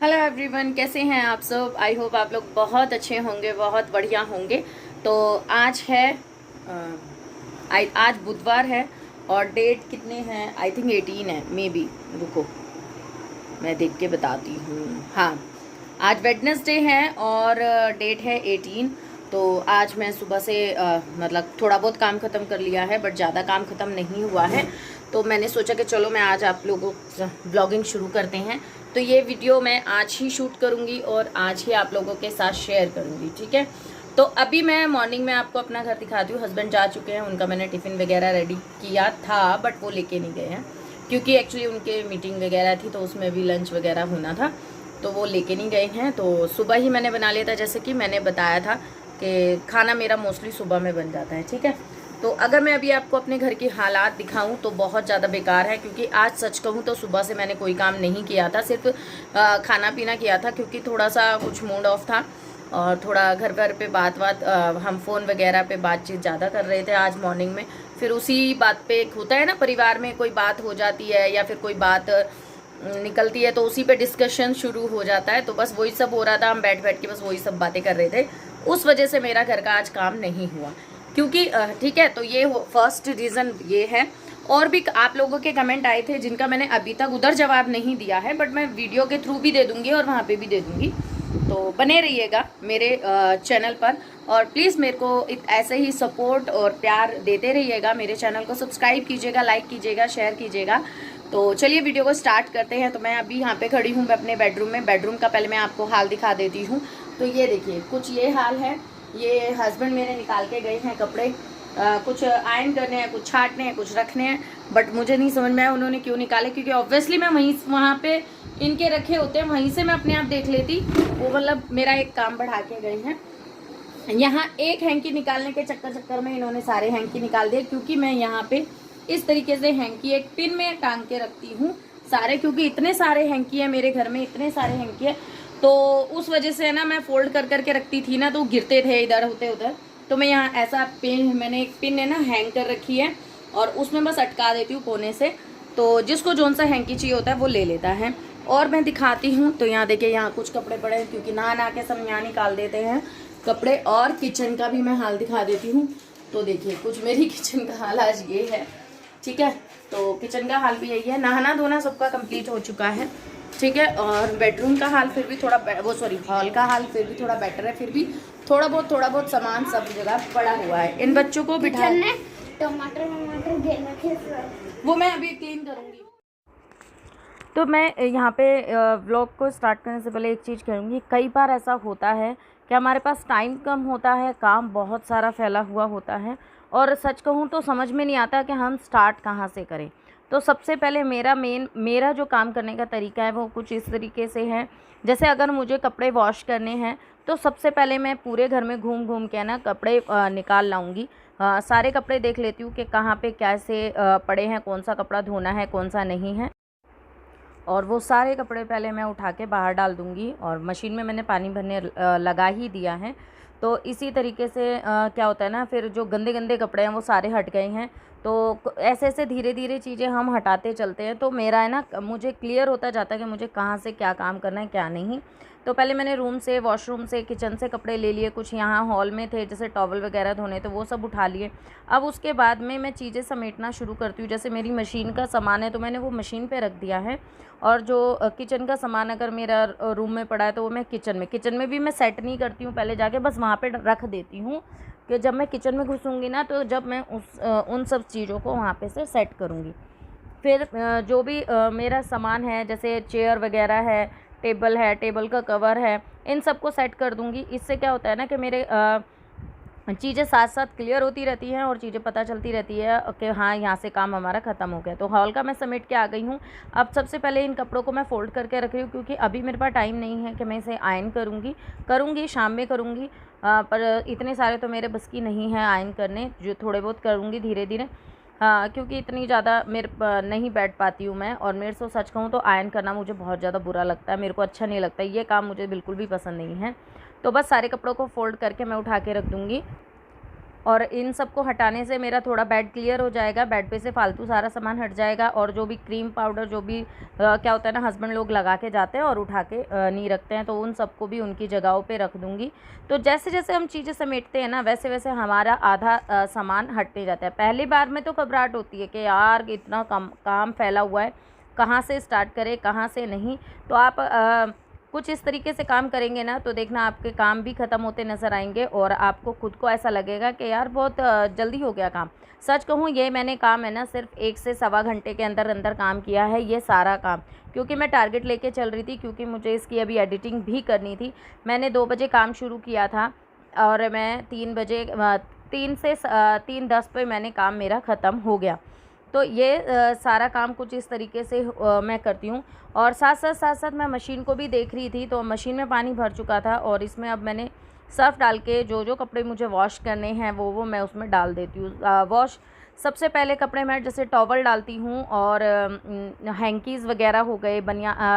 Hello everyone, कैसे हैं आप सब। आई होप आप लोग बहुत अच्छे होंगे, बहुत बढ़िया होंगे। तो आज है आज बुधवार है और डेट कितने हैं, आई थिंक 18 है मे बी। रुको मैं देख के बताती हूँ। हाँ, आज वेडनेसडे है और डेट है 18। तो आज मैं सुबह से मतलब थोड़ा बहुत काम ख़त्म कर लिया है, बट ज़्यादा काम ख़त्म नहीं हुआ है। तो मैंने सोचा कि चलो मैं आज आप लोगों ब्लॉगिंग शुरू करते हैं। तो ये वीडियो मैं आज ही शूट करूँगी और आज ही आप लोगों के साथ शेयर करूँगी, ठीक है। तो अभी मैं मॉर्निंग में आपको अपना घर दिखाती हूँ। हस्बैंड जा चुके हैं, उनका मैंने टिफ़िन वगैरह रेडी किया था, बट वो लेके नहीं गए हैं क्योंकि एक्चुअली उनके मीटिंग वगैरह थी, तो उसमें भी लंच वगैरह होना था, तो वो लेके नहीं गए हैं। तो सुबह ही मैंने बना लिया था, जैसे कि मैंने बताया था कि खाना मेरा मोस्टली सुबह में बन जाता है, ठीक है। तो अगर मैं अभी आपको अपने घर की हालात दिखाऊं तो बहुत ज़्यादा बेकार है, क्योंकि आज सच कहूं तो सुबह से मैंने कोई काम नहीं किया था, सिर्फ खाना पीना किया था, क्योंकि थोड़ा सा कुछ मूड ऑफ था और थोड़ा घर पे बात हम फ़ोन वगैरह पे बातचीत ज़्यादा कर रहे थे आज मॉर्निंग में। फिर उसी बात पे एक होता है ना, परिवार में कोई बात हो जाती है या फिर कोई बात निकलती है तो उसी पे डिस्कशन शुरू हो जाता है। तो बस वही सब हो रहा था, हम बैठ बैठ के बस वही सब बातें कर रहे थे। उस वजह से मेरा घर का आज काम नहीं हुआ, क्योंकि ठीक है। तो ये फर्स्ट रीज़न ये है। और भी आप लोगों के कमेंट आए थे जिनका मैंने अभी तक उधर जवाब नहीं दिया है, बट मैं वीडियो के थ्रू भी दे दूंगी और वहाँ पे भी दे दूंगी। तो बने रहिएगा मेरे चैनल पर और प्लीज़ मेरे को ऐसे ही सपोर्ट और प्यार देते रहिएगा। मेरे चैनल को सब्सक्राइब कीजिएगा, लाइक कीजिएगा, शेयर कीजिएगा। तो चलिए वीडियो को स्टार्ट करते हैं। तो मैं अभी यहाँ पे खड़ी हूँ अपने बेडरूम में। बेडरूम का पहले मैं आपको हाल दिखा देती हूँ। तो ये देखिए, कुछ ये हाल है। ये हस्बैंड मेरे निकाल के गए हैं कपड़े, कुछ आयरन करने हैं, कुछ छाटने हैं, कुछ रखने हैं, बट मुझे नहीं समझ में आया उन्होंने क्यों निकाले, क्योंकि ऑब्वियसली मैं वहाँ पे इनके रखे होते हैं, वहीं से मैं अपने आप देख लेती। वो मतलब मेरा एक काम बढ़ा के गए हैं। यहाँ एक हैंकी निकालने के चक्कर में इन्होंने सारे हैंकी निकाल दिए, क्योंकि मैं यहाँ पे इस तरीके से हैंकी एक पिन में टांग के रखती हूँ सारे, क्योंकि इतने सारे हैंकी है मेरे घर में, इतने सारे हैंकी है। तो उस वजह से ना मैं फोल्ड कर करके रखती थी ना, तो गिरते थे इधर होते उधर। तो मैं यहाँ ऐसा पिन, मैंने एक पिन है ना हैंग कर रखी है और उसमें बस अटका देती हूँ कोने से। तो जिसको जोन सा हैंकी चाहिए होता है वो ले लेता है। और मैं दिखाती हूँ। तो यहाँ देखिए, यहाँ कुछ कपड़े पड़े हैं, क्योंकि नहा के सब यहाँ निकाल देते हैं कपड़े। और किचन का भी मैं हाल दिखा देती हूँ। तो देखिए, कुछ मेरी किचन का हाल आज ये है, ठीक है। तो किचन का हाल भी यही है। नहाना धोना सबका कंप्लीट हो चुका है, ठीक है। और बेडरूम का हाल फिर भी थोड़ा हॉल का हाल फिर भी थोड़ा बेटर है। फिर भी थोड़ा बहुत सामान सब जगह पड़ा हुआ है। इन बच्चों को बिठा टमाटर वो मैं अभी क्लीन करूँगी। तो मैं यहाँ पे व्लॉग को स्टार्ट करने से पहले एक चीज़ कहूँगी। कई बार ऐसा होता है कि हमारे पास टाइम कम होता है, काम बहुत सारा फैला हुआ होता है, और सच कहूँ तो समझ में नहीं आता कि हम स्टार्ट कहाँ से करें। तो सबसे पहले मेरा जो काम करने का तरीका है वो कुछ इस तरीके से है। जैसे अगर मुझे कपड़े वॉश करने हैं तो सबसे पहले मैं पूरे घर में घूम घूम के ना कपड़े निकाल लाऊंगी। सारे कपड़े देख लेती हूँ कि कहाँ पे कैसे पड़े हैं, कौन सा कपड़ा धोना है, कौन सा नहीं है। और वो सारे कपड़े पहले मैं उठा के बाहर डाल दूँगी, और मशीन में मैंने पानी भरने लगा ही दिया है। तो इसी तरीके से क्या होता है ना, फिर जो गंदे गंदे कपड़े हैं वो सारे हट गए हैं। तो ऐसे ऐसे धीरे धीरे चीज़ें हम हटाते चलते हैं, तो मेरा है ना, मुझे क्लियर होता जाता है कि मुझे कहाँ से क्या काम करना है क्या नहीं। तो पहले मैंने रूम से, वॉशरूम से, किचन से कपड़े ले लिए। कुछ यहाँ हॉल में थे, जैसे टॉवल वगैरह धोने, तो वो सब उठा लिए। अब उसके बाद में मैं चीज़ें समेटना शुरू करती हूँ। जैसे मेरी मशीन का सामान है तो मैंने वो मशीन पे रख दिया है, और जो किचन का सामान अगर मेरा रूम में पड़ा है तो वो मैं किचन में भी मैं सेट नहीं करती हूँ पहले जाके, बस वहाँ पे रख देती हूँ कि जब मैं किचन में घुसूँगी ना, तो जब मैं उन सब चीज़ों को वहाँ पे से सेट करूँगी। फिर जो भी मेरा सामान है, जैसे चेयर वगैरह है, टेबल है, टेबल का कवर है, इन सब को सेट कर दूँगी। इससे क्या होता है ना कि मेरे चीज़ें साथ साथ क्लियर होती रहती हैं और चीज़ें पता चलती रहती है कि हाँ, यहाँ से काम हमारा ख़त्म हो गया। तो हॉल का मैं समेट के आ गई हूँ। अब सबसे पहले इन कपड़ों को मैं फ़ोल्ड करके रख रही हूँ, क्योंकि अभी मेरे पास टाइम नहीं है कि मैं इसे आयरन करूँगी शाम में करूँगी। पर इतने सारे तो मेरे बस की नहीं है आयरन करने, जो थोड़े बहुत करूँगी धीरे धीरे। हाँ, क्योंकि इतनी ज़्यादा नहीं बैठ पाती हूँ मैं, और मेरे से सच कहूँ तो आयरन करना मुझे बहुत ज़्यादा बुरा लगता है, मेरे को अच्छा नहीं लगता, ये काम मुझे बिल्कुल भी पसंद नहीं है। तो बस सारे कपड़ों को फ़ोल्ड करके मैं उठा के रख दूँगी। और इन सबको हटाने से मेरा थोड़ा बेड क्लियर हो जाएगा, बेड पे से फालतू सारा सामान हट जाएगा। और जो भी क्रीम पाउडर जो भी क्या होता है ना, हस्बैंड लोग लगा के जाते हैं और उठा के नहीं रखते हैं, तो उन सबको भी उनकी जगहों पे रख दूँगी। तो जैसे जैसे हम चीज़ें समेटते हैं ना, वैसे वैसे हमारा आधा सामान हटते जाता है। पहली बार में तो घबराहट होती है कि यार इतना काम फैला हुआ है, कहाँ से स्टार्ट करें कहाँ से नहीं। तो आप कुछ इस तरीके से काम करेंगे ना, तो देखना आपके काम भी ख़त्म होते नज़र आएंगे और आपको खुद को ऐसा लगेगा कि यार बहुत जल्दी हो गया काम। सच कहूँ, ये मैंने काम है ना सिर्फ 1 से सवा घंटे के अंदर अंदर काम किया है ये सारा काम, क्योंकि मैं टारगेट लेके चल रही थी, क्योंकि मुझे इसकी अभी एडिटिंग भी करनी थी। मैंने 2 बजे काम शुरू किया था और मैं 3 बजे 3:10 पे मैंने काम मेरा ख़त्म हो गया। तो ये सारा काम कुछ इस तरीके से मैं करती हूँ। और साथ साथ मैं मशीन को भी देख रही थी, तो मशीन में पानी भर चुका था और इसमें अब मैंने सर्फ़ डाल के जो जो कपड़े मुझे वॉश करने हैं वो मैं उसमें डाल देती हूँ। वॉश सबसे पहले कपड़े मैं जैसे टॉवल डालती हूँ और हैंकीज़ वगैरह हो गए,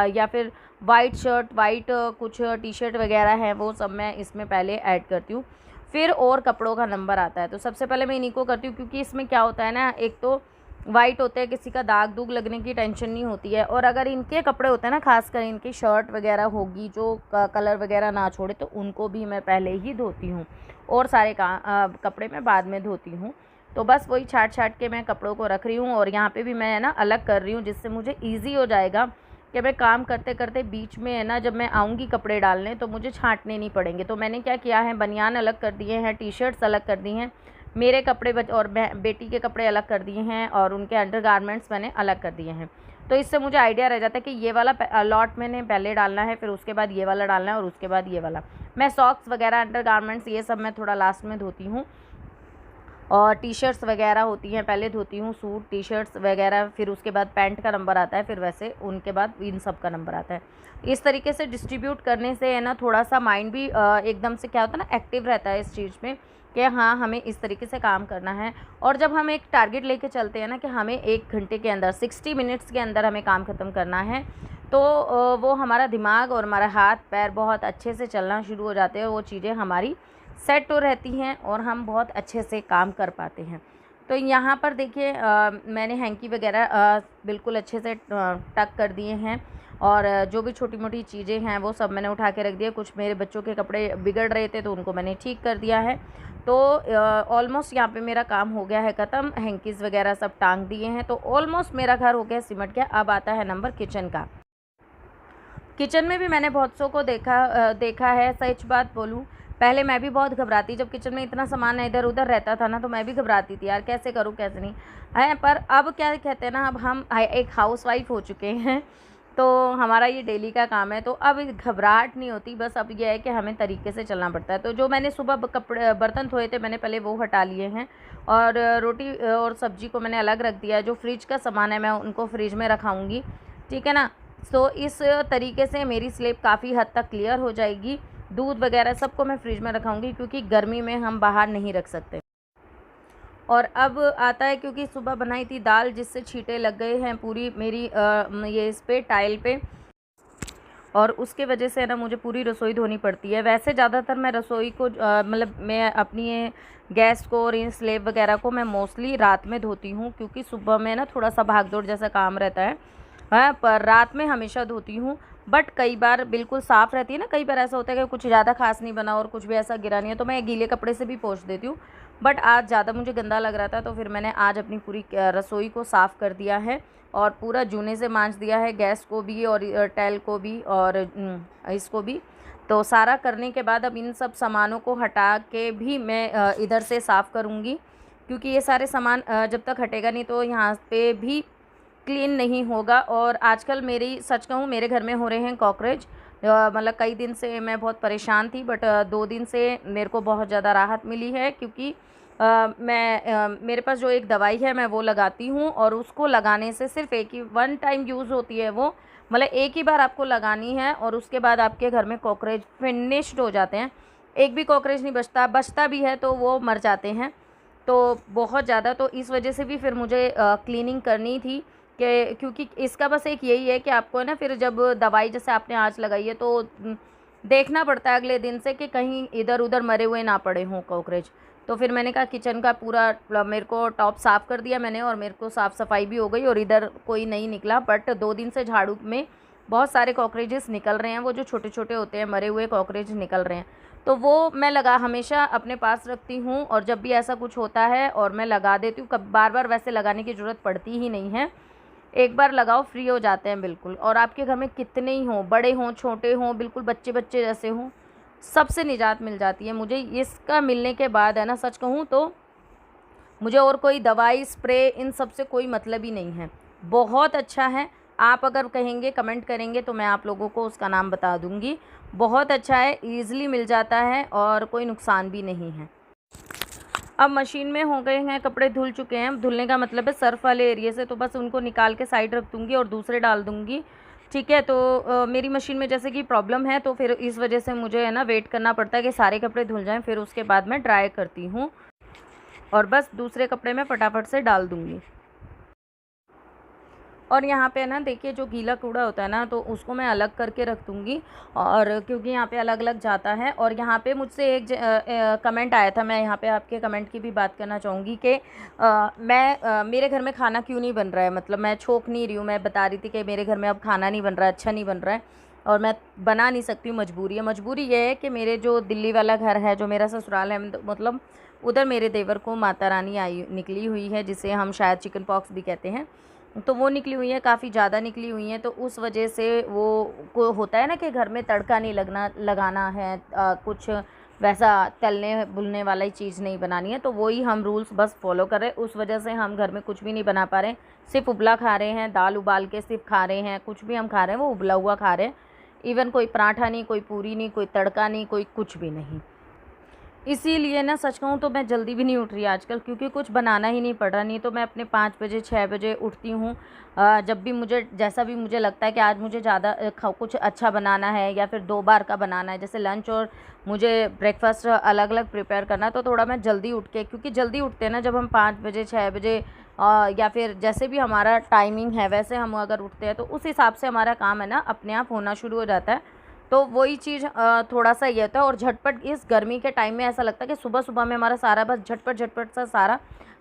या फिर वाइट शर्ट, वाइट कुछ टी-शर्ट वगैरह हैं, वो सब मैं इसमें पहले ऐड करती हूँ। फिर और कपड़ों का नंबर आता है, तो सबसे पहले मैं इन्हीं को करती हूँ, क्योंकि इसमें क्या होता है ना, एक तो वाइट होते हैं, किसी का दाग दूग लगने की टेंशन नहीं होती है। और अगर इनके कपड़े होते हैं ना, खासकर इनकी शर्ट वगैरह होगी जो कलर वगैरह ना छोड़े, तो उनको भी मैं पहले ही धोती हूँ और सारे कपड़े मैं बाद में धोती हूँ। तो बस वही छाट छाट के मैं कपड़ों को रख रही हूँ और यहाँ पे भी मैं है ना अलग कर रही हूँ, जिससे मुझे ईजी हो जाएगा कि मैं काम करते करते बीच में है ना, जब मैं आऊँगी कपड़े डालने तो मुझे छांटने नहीं पड़ेंगे। तो मैंने क्या किया है, बनियान अलग कर दिए हैं, टी शर्ट्स अलग कर दी हैं, मेरे कपड़े और बेटी के कपड़े अलग कर दिए हैं और उनके अंडरगारमेंट्स मैंने अलग कर दिए हैं। तो इससे मुझे आइडिया रह जाता है कि ये वाला लॉट मैंने पहले डालना है, फिर उसके बाद ये वाला डालना है और उसके बाद ये वाला। मैं सॉक्स वगैरह, अंडरगारमेंट्स, ये सब मैं थोड़ा लास्ट में धोती हूँ। और टी-शर्ट्स वगैरह होती हैं पहले धोती हूँ, सूट टी-शर्ट्स वगैरह, फिर उसके बाद पैंट का नंबर आता है, फिर वैसे उनके बाद इन सब का नंबर आता है। इस तरीके से डिस्ट्रीब्यूट करने से है ना, थोड़ा सा माइंड भी एकदम से क्या होता है ना, एक्टिव रहता है इस चीज़ में कि हाँ हमें इस तरीके से काम करना है। और जब हम एक टारगेट लेके चलते हैं ना कि हमें 1 घंटे के अंदर 60 मिनट्स के अंदर हमें काम ख़त्म करना है, तो वो हमारा दिमाग और हमारा हाथ पैर बहुत अच्छे से चलना शुरू हो जाते हैं, वो चीज़ें हमारी सेट हो रहती हैं और हम बहुत अच्छे से काम कर पाते हैं। तो यहाँ पर देखिए मैंने हैंकी वगैरह बिल्कुल अच्छे से टक कर दिए हैं और जो भी छोटी मोटी चीज़ें हैं वो सब मैंने उठा के रख दिए। कुछ मेरे बच्चों के कपड़े बिगड़ रहे थे तो उनको मैंने ठीक कर दिया है। तो ऑलमोस्ट यहाँ पे मेरा काम हो गया है ख़त्म, हैंकीज़ वगैरह सब टांग दिए हैं, तो ऑलमोस्ट मेरा घर हो गया सिमट गया। अब आता है नंबर किचन का। किचन में भी मैंने बहुत सौ को देखा है। सच बात बोलूँ, पहले मैं भी बहुत घबराती, जब किचन में इतना सामान इधर उधर रहता था ना, तो मैं भी घबराती थी यार कैसे करूँ कैसे नहीं है। पर अब क्या कहते हैं ना, अब हम एक हाउसवाइफ हो चुके हैं, तो हमारा ये डेली का काम है, तो अब घबराहट नहीं होती। बस अब यह है कि हमें तरीके से चलना पड़ता है। तो जो मैंने सुबह बर्तन धोए थे मैंने पहले वो हटा लिए हैं और रोटी और सब्जी को मैंने अलग रख दिया है। जो फ्रिज का सामान है मैं उनको फ्रिज में रखाऊँगी, ठीक है ना। तो इस तरीके से मेरी स्लेब काफ़ी हद तक क्लियर हो जाएगी। दूध वगैरह सबको मैं फ्रिज में रखाऊंगी, क्योंकि गर्मी में हम बाहर नहीं रख सकते। और अब आता है, क्योंकि सुबह बनाई थी दाल जिससे छींटे लग गए हैं पूरी मेरी ये इस पे टाइल पे, और उसके वजह से ना मुझे पूरी रसोई धोनी पड़ती है। वैसे ज़्यादातर मैं रसोई को मतलब मैं अपनी ये गैस को और इन स्लेब वगैरह को मैं मोस्टली रात में धोती हूँ, क्योंकि सुबह में ना थोड़ा सा भाग दौड़ जैसा काम रहता है। हाँ, पर रात में हमेशा धोती हूँ। बट कई बार बिल्कुल साफ़ रहती है ना, कई बार ऐसा होता है कि कुछ ज़्यादा खास नहीं बना और कुछ भी ऐसा गिरा नहीं है, तो मैं गीले कपड़े से भी पोंछ देती हूँ। बट आज ज़्यादा मुझे गंदा लग रहा था, तो फिर मैंने आज अपनी पूरी रसोई को साफ़ कर दिया है और पूरा जूने से मांज दिया है, गैस को भी और टाइल को भी और इसको भी। तो सारा करने के बाद अब इन सब सामानों को हटा के भी मैं इधर से साफ़ करूँगी, क्योंकि ये सारे सामान जब तक हटेगा नहीं तो यहाँ पे भी क्लीन नहीं होगा। और आजकल मेरी सच कहूँ मेरे घर में हो रहे हैं कॉकरोच। मतलब कई दिन से मैं बहुत परेशान थी, बट 2 दिन से मेरे को बहुत ज़्यादा राहत मिली है, क्योंकि मेरे पास जो एक दवाई है मैं वो लगाती हूँ, और उसको लगाने से सिर्फ एक ही 1 टाइम यूज़ होती है वो, मतलब एक ही बार आपको लगानी है और उसके बाद आपके घर में कॉकरोच फिनिश्ड हो जाते हैं। एक भी कॉकरोच नहीं बचता भी है तो वो मर जाते हैं, तो बहुत ज़्यादा। तो इस वजह से भी फिर मुझे क्लीनिंग करनी थी, कि क्योंकि इसका बस एक यही है कि आपको है ना, फिर जब दवाई जैसे आपने आज लगाई है तो देखना पड़ता है अगले दिन से कि कहीं इधर उधर मरे हुए ना पड़े हों कॉकरोच। तो फिर मैंने कहा किचन का पूरा मेरे को टॉप साफ़ कर दिया मैंने, और मेरे को साफ़ सफाई भी हो गई, और इधर कोई नहीं निकला। बट 2 दिन से झाड़ू में बहुत सारे कॉकरोचेस निकल रहे हैं, वो जो छोटे छोटे होते हैं मरे हुए कॉकरोच निकल रहे हैं। तो वो मैं हमेशा अपने पास रखती हूँ, और जब भी ऐसा कुछ होता है और मैं लगा देती हूँ। कब बार बार वैसे लगाने की ज़रूरत पड़ती ही नहीं है, एक बार लगाओ फ्री हो जाते हैं बिल्कुल। और आपके घर में कितने ही हों, बड़े हों छोटे हों, बिल्कुल बच्चे बच्चे जैसे हों, सबसे निजात मिल जाती है। मुझे इसका मिलने के बाद है ना, सच कहूँ तो मुझे और कोई दवाई स्प्रे इन सब से कोई मतलब ही नहीं है। बहुत अच्छा है, आप अगर कहेंगे कमेंट करेंगे तो मैं आप लोगों को उसका नाम बता दूँगी। बहुत अच्छा है, ईज़िली मिल जाता है और कोई नुकसान भी नहीं है। अब मशीन में हो गए हैं, कपड़े धुल चुके हैं। धुलने का मतलब है सर्फ वाले एरिया से, तो बस उनको निकाल के साइड रख दूँगी और दूसरे डाल दूँगी। ठीक है, तो मेरी मशीन में जैसे कि प्रॉब्लम है, तो फिर इस वजह से मुझे है ना वेट करना पड़ता है कि सारे कपड़े धुल जाएँ, फिर उसके बाद मैं ड्राई करती हूँ और बस दूसरे कपड़े में फटाफट से डाल दूँगी। और यहाँ पे ना देखिए, जो गीला कूड़ा होता है ना, तो उसको मैं अलग करके रख दूँगी, और क्योंकि यहाँ पे अलग अलग जाता है। और यहाँ पे मुझसे एक कमेंट आया था, मैं यहाँ पे आपके कमेंट की भी बात करना चाहूँगी कि मेरे घर में खाना क्यों नहीं बन रहा है। मतलब मैं छोक नहीं रही हूँ, मैं बता रही थी कि मेरे घर में अब खाना नहीं बन रहा है, अच्छा नहीं बन रहा है, और मैं बना नहीं सकती हूँ। मजबूरी है। मजबूरी ये है कि मेरे जो दिल्ली वाला घर है, जो मेरा ससुराल है, मतलब उधर मेरे देवर को माता रानी आई निकली हुई है, जिसे हम शायद चिकन पॉक्स भी कहते हैं। तो वो निकली हुई है, काफ़ी ज़्यादा निकली हुई हैं। तो उस वजह से वो को होता है ना कि घर में तड़का नहीं लगाना है, कुछ वैसा तलने भुनने वाली चीज़ नहीं बनानी है। तो वही हम रूल्स बस फॉलो कर रहे हैं। उस वजह से हम घर में कुछ भी नहीं बना पा रहे हैं, सिर्फ उबला खा रहे हैं, दाल उबाल के सिर्फ खा रहे हैं। कुछ भी हम खा रहे हैं वो उबला हुआ खा रहे हैं। इवन कोई पराठा नहीं, कोई पूरी नहीं, कोई तड़का नहीं, कोई कुछ भी नहीं। इसीलिए ना सच कहूँ तो मैं जल्दी भी नहीं उठ रही आजकल, क्योंकि कुछ बनाना ही नहीं पड़ रहा। नहीं तो मैं अपने 5 बजे 6 बजे उठती हूँ। जब भी मुझे जैसा भी मुझे लगता है कि आज मुझे ज़्यादा कुछ अच्छा बनाना है, या फिर 2 बार का बनाना है, जैसे लंच और मुझे ब्रेकफास्ट अलग अलग प्रिपेयर करना है, तो थोड़ा मैं जल्दी उठ के, क्योंकि जल्दी उठते हैं ना जब हम 5 बजे 6 बजे, या फिर जैसे भी हमारा टाइमिंग है वैसे हम अगर उठते हैं, तो उस हिसाब से हमारा काम है ना अपने आप होना शुरू हो जाता है। तो वही चीज़ थोड़ा-सा ये होता है। और झटपट इस गर्मी के टाइम में ऐसा लगता है कि सुबह-सुबह में हमारा सारा बस झटपट सा सारा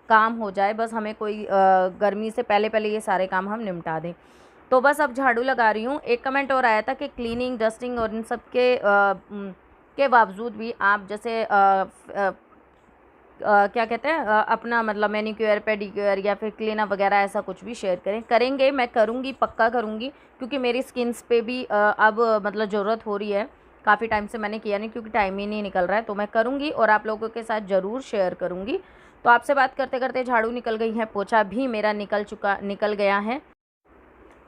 काम हो जाए, बस हमें कोई गर्मी से पहले-पहले ये सारे काम हम निपटा दें। तो बस अब झाड़ू लगा रही हूँ। एक कमेंट और आया था कि क्लीनिंग, डस्टिंग और इन सब के बावजूद भी आप जैसे क्या कहते हैं, अपना मतलब मैनीक्योर, पेडीक्योर या फिर क्लीनअप वगैरह ऐसा कुछ भी शेयर करेंगे। मैं करूँगी, पक्का करूँगी, क्योंकि मेरी स्किन्स पे भी अब मतलब ज़रूरत हो रही है। काफ़ी टाइम से मैंने किया नहीं, क्योंकि टाइम ही नहीं निकल रहा है। तो मैं करूँगी और आप लोगों के साथ ज़रूर शेयर करूँगी। तो आपसे बात करते करते झाड़ू निकल गई है, पोछा भी मेरा निकल गया है।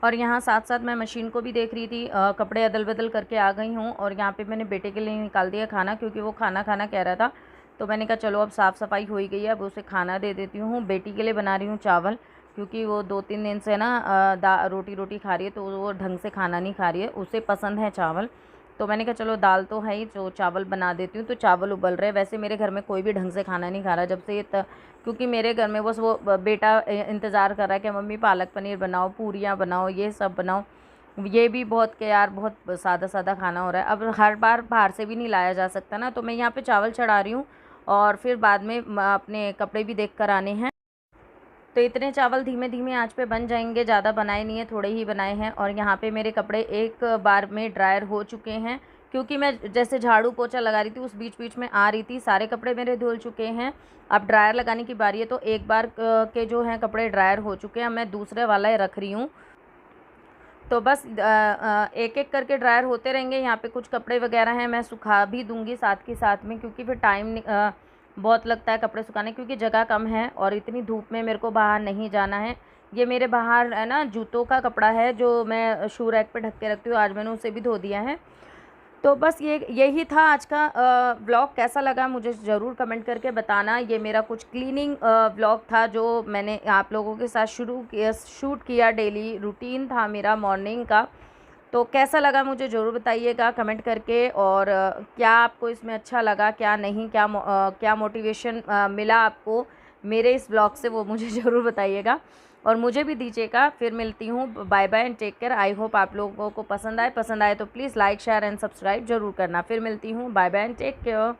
और यहाँ साथ साथ मैं मशीन को भी देख रही थी, कपड़े अदल बदल करके आ गई हूँ। और यहाँ पे मैंने बेटे के लिए निकाल दिया खाना, क्योंकि वो खाना खाना कह रहा था। तो मैंने कहा चलो अब साफ़ सफाई हो ही गई है, अब उसे खाना दे देती हूँ। बेटी के लिए बना रही हूँ चावल, क्योंकि वो 2-3 दिन से ना रोटी खा रही है, तो वो ढंग से खाना नहीं खा रही है, उसे पसंद है चावल। तो मैंने कहा चलो दाल तो है ही, तो चावल बना देती हूँ। तो चावल उबल रहे। वैसे मेरे घर में कोई भी ढंग से खाना नहीं खा रहा जब से क्योंकि मेरे घर में बस वो बेटा इंतज़ार कर रहा है कि मम्मी पालक पनीर बनाओ, पूरियाँ बनाओ, ये सब बनाओ। ये भी बहुत के यार बहुत सादा सादा खाना हो रहा है। अब हर बार बाहर से भी नहीं लाया जा सकता ना। तो मैं यहाँ पे चावल चढ़ा रही हूँ, और फिर बाद में अपने कपड़े भी देख कर आने हैं। तो इतने चावल धीमे धीमे आंच पे बन जाएंगे, ज़्यादा बनाए नहीं है, थोड़े ही बनाए हैं। और यहाँ पे मेरे कपड़े एक बार में ड्रायर हो चुके हैं, क्योंकि मैं जैसे झाड़ू पोछा लगा रही थी उस बीच बीच में आ रही थी। सारे कपड़े मेरे धुल चुके हैं, अब ड्रायर लगाने की बारी है। तो एक बार के जो हैं कपड़े ड्रायर हो चुके हैं, मैं दूसरे वाला रख रही हूँ। तो बस एक एक करके ड्रायर होते रहेंगे। यहाँ पे कुछ कपड़े वगैरह हैं, मैं सुखा भी दूँगी साथ के साथ में, क्योंकि फिर टाइम बहुत लगता है कपड़े सुखाने, क्योंकि जगह कम है और इतनी धूप में मेरे को बाहर नहीं जाना है। ये मेरे बाहर है ना जूतों का कपड़ा है, जो मैं शू रैक पे ढक के रखती हूँ। आज मैंने उसे भी धो दिया है। तो बस यही था आज का व्लॉग। कैसा लगा मुझे ज़रूर कमेंट करके बताना। ये मेरा कुछ क्लीनिंग व्लॉग था, जो मैंने आप लोगों के साथ शूट किया। डेली रूटीन था मेरा मॉर्निंग का। तो कैसा लगा मुझे ज़रूर बताइएगा कमेंट करके। और क्या आपको इसमें अच्छा लगा, क्या नहीं, क्या मोटिवेशन मिला आपको मेरे इस ब्लॉग से, वो मुझे ज़रूर बताइएगा और मुझे भी दीजिएगा। फिर मिलती हूँ। Bye bye and take care. I hope आप लोगों को पसंद आए तो please like share and subscribe ज़रूर करना। फिर मिलती हूँ। Bye bye and take care.